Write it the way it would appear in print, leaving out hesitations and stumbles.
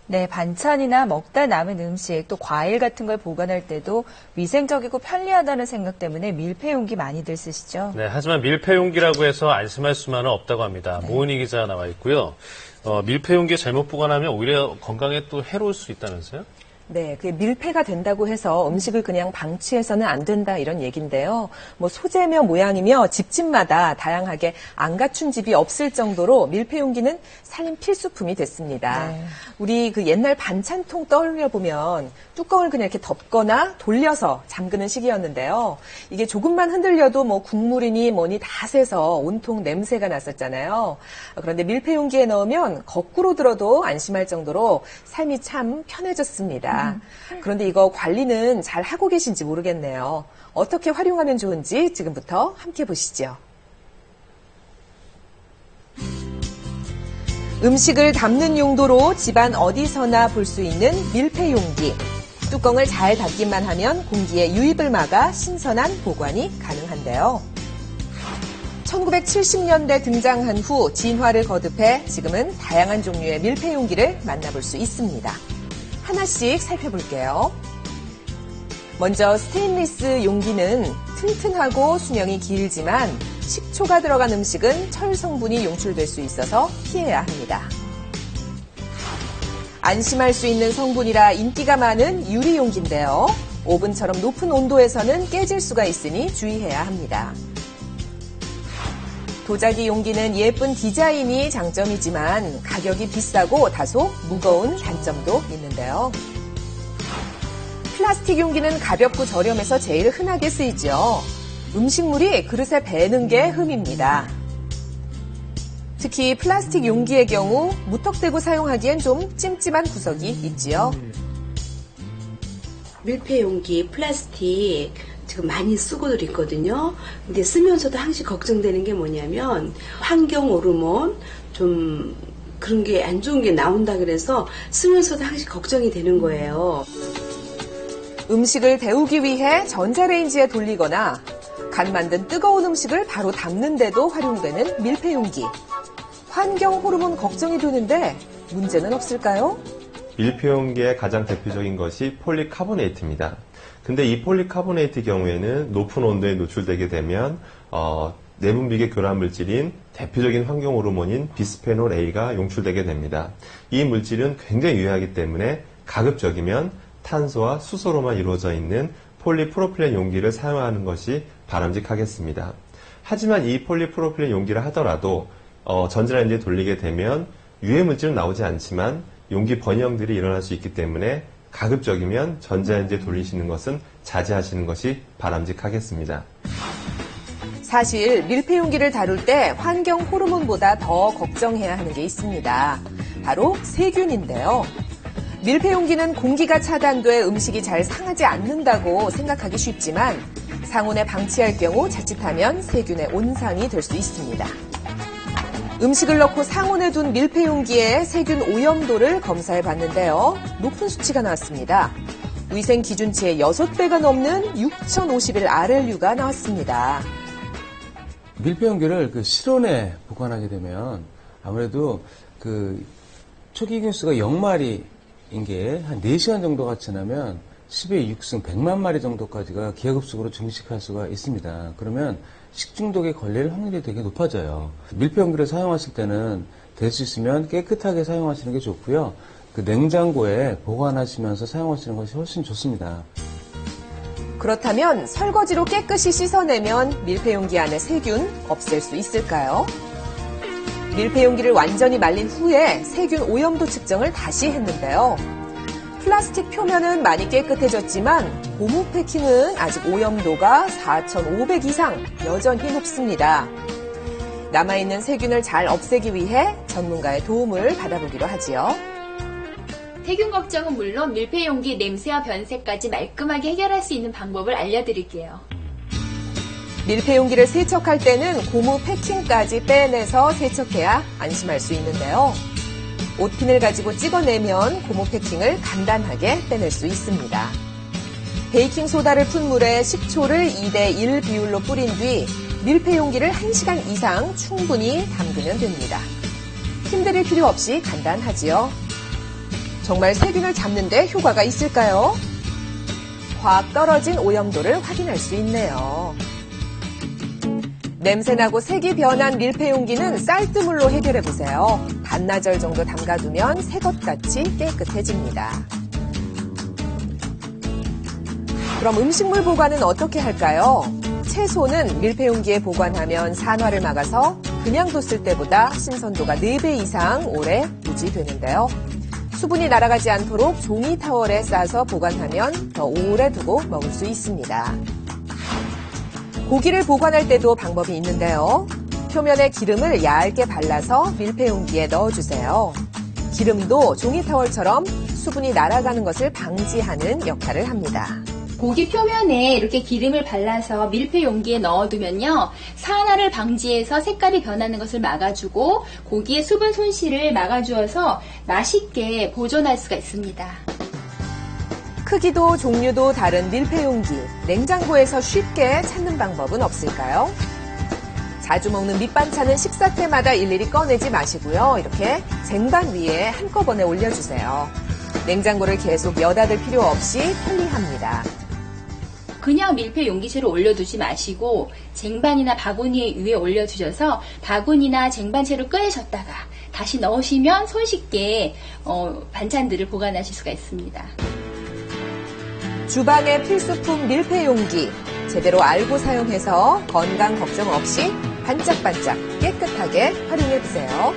네, 반찬이나 먹다 남은 음식, 또 과일 같은 걸 보관할 때도 위생적이고 편리하다는 생각 때문에 밀폐 용기 많이들 쓰시죠? 네, 하지만 밀폐 용기라고 해서 안심할 수만은 없다고 합니다. 네. 모은희 기자 나와 있고요. 밀폐 용기에 잘못 보관하면 오히려 건강에 또 해로울 수 있다면서요? 네, 그 밀폐가 된다고 해서 음식을 그냥 방치해서는 안 된다 이런 얘기인데요. 뭐 소재며 모양이며 집집마다 다양하게 안 갖춘 집이 없을 정도로 밀폐 용기는 살림 필수품이 됐습니다. 네. 우리 그 옛날 반찬통 떠올려 보면 뚜껑을 그냥 이렇게 덮거나 돌려서 잠그는 식이었는데요. 이게 조금만 흔들려도 뭐 국물이니 뭐니 다 새서 온통 냄새가 났었잖아요. 그런데 밀폐 용기에 넣으면 거꾸로 들어도 안심할 정도로 삶이 참 편해졌습니다. 그런데 이거 관리는 잘 하고 계신지 모르겠네요. 어떻게 활용하면 좋은지 지금부터 함께 보시죠. 음식을 담는 용도로 집안 어디서나 볼 수 있는 밀폐 용기. 뚜껑을 잘 닫기만 하면 공기의 유입을 막아 신선한 보관이 가능한데요. 1970년대 등장한 후 진화를 거듭해 지금은 다양한 종류의 밀폐 용기를 만나볼 수 있습니다. 하나씩 살펴볼게요. 먼저 스테인리스 용기는 튼튼하고 수명이 길지만 식초가 들어간 음식은 철 성분이 용출될 수 있어서 피해야 합니다. 안심할 수 있는 성분이라 인기가 많은 유리 용기인데요. 오븐처럼 높은 온도에서는 깨질 수가 있으니 주의해야 합니다. 도자기 용기는 예쁜 디자인이 장점이지만 가격이 비싸고 다소 무거운 단점도 있는데요. 플라스틱 용기는 가볍고 저렴해서 제일 흔하게 쓰이죠. 음식물이 그릇에 배는 게 흠입니다. 특히 플라스틱 용기의 경우 무턱대고 사용하기엔 좀 찜찜한 구석이 있지요. 밀폐 용기, 플라스틱 지금 많이 쓰고들 있거든요. 근데 쓰면서도 항상 걱정되는 게 뭐냐면 환경 호르몬 좀 그런 게 안 좋은 게 나온다 그래서 쓰면서도 항상 걱정이 되는 거예요. 음식을 데우기 위해 전자레인지에 돌리거나 간 만든 뜨거운 음식을 바로 담는데도 활용되는 밀폐 용기. 환경 호르몬 걱정이 되는데 문제는 없을까요? 밀폐 용기의 가장 대표적인 것이 폴리카보네이트입니다. 근데 이 폴리카보네이트 경우에는 높은 온도에 노출되게 되면 내분비계 교란 물질인 대표적인 환경 호르몬인 비스페놀 A가 용출되게 됩니다. 이 물질은 굉장히 유해하기 때문에 가급적이면 탄소와 수소로만 이루어져 있는 폴리프로필렌 용기를 사용하는 것이 바람직하겠습니다. 하지만 이 폴리프로필렌 용기를 하더라도 전자레인지에 돌리게 되면 유해 물질은 나오지 않지만 용기 번영들이 일어날 수 있기 때문에 가급적이면 전자레인지에 돌리시는 것은 자제하시는 것이 바람직하겠습니다. 사실 밀폐 용기를 다룰 때 환경 호르몬보다 더 걱정해야 하는 게 있습니다. 바로 세균인데요. 밀폐 용기는 공기가 차단돼 음식이 잘 상하지 않는다고 생각하기 쉽지만 상온에 방치할 경우 자칫하면 세균의 온상이 될 수 있습니다. 음식을 넣고 상온에 둔 밀폐 용기의 세균 오염도를 검사해 봤는데요. 높은 수치가 나왔습니다. 위생 기준치의 6배가 넘는 6051 RLU가 나왔습니다. 밀폐 용기를 실온에 보관하게 되면 아무래도 초기 수가 0마리인 게 한 4시간 정도가 지나면 10의 6승 100만 마리 정도까지가 기하급수적으로 증식할 수가 있습니다. 그러면 식중독에 걸릴 확률이 되게 높아져요. 밀폐 용기를 사용하실 때는 될 수 있으면 깨끗하게 사용하시는 게 좋고요. 냉장고에 보관하시면서 사용하시는 것이 훨씬 좋습니다. 그렇다면 설거지로 깨끗이 씻어내면 밀폐 용기 안에 세균 없앨 수 있을까요? 밀폐 용기를 완전히 말린 후에 세균 오염도 측정을 다시 했는데요. 플라스틱 표면은 많이 깨끗해졌지만 고무 패킹은 아직 오염도가 4,500 이상 여전히 높습니다. 남아있는 세균을 잘 없애기 위해 전문가의 도움을 받아보기로 하지요. 세균 걱정은 물론 밀폐 용기 냄새와 변색까지 말끔하게 해결할 수 있는 방법을 알려드릴게요. 밀폐 용기를 세척할 때는 고무 패킹까지 빼내서 세척해야 안심할 수 있는데요. 옷핀을 가지고 찍어내면 고무 패킹을 간단하게 빼낼 수 있습니다. 베이킹소다를 푼 물에 식초를 2:1 비율로 뿌린 뒤 밀폐 용기를 1시간 이상 충분히 담그면 됩니다. 힘들일 필요 없이 간단하지요. 정말 세균을 잡는데 효과가 있을까요? 확 떨어진 오염도를 확인할 수 있네요. 냄새나고 색이 변한 밀폐용기는 쌀뜨물로 해결해보세요. 반나절 정도 담가두면 새것같이 깨끗해집니다. 그럼 음식물 보관은 어떻게 할까요? 채소는 밀폐용기에 보관하면 산화를 막아서 그냥 뒀을 때보다 신선도가 4배 이상 오래 유지되는데요. 수분이 날아가지 않도록 종이 타월에 싸서 보관하면 더 오래 두고 먹을 수 있습니다. 고기를 보관할 때도 방법이 있는데요. 표면에 기름을 얇게 발라서 밀폐용기에 넣어주세요. 기름도 종이 타월처럼 수분이 날아가는 것을 방지하는 역할을 합니다. 고기 표면에 이렇게 기름을 발라서 밀폐 용기에 넣어두면요, 산화를 방지해서 색깔이 변하는 것을 막아주고 고기의 수분 손실을 막아주어서 맛있게 보존할 수가 있습니다. 크기도 종류도 다른 밀폐용기, 냉장고에서 쉽게 찾는 방법은 없을까요? 자주 먹는 밑반찬은 식사 때마다 일일이 꺼내지 마시고요. 이렇게 쟁반 위에 한꺼번에 올려주세요. 냉장고를 계속 여닫을 필요 없이 편리합니다. 그냥 밀폐 용기채로 올려두지 마시고 쟁반이나 바구니 위에 올려두셔서 바구니나 쟁반채로 꺼내셨다가 다시 넣으시면 손쉽게 반찬들을 보관하실 수가 있습니다. 주방의 필수품 밀폐용기, 제대로 알고 사용해서 건강 걱정 없이 반짝반짝 깨끗하게 활용해보세요.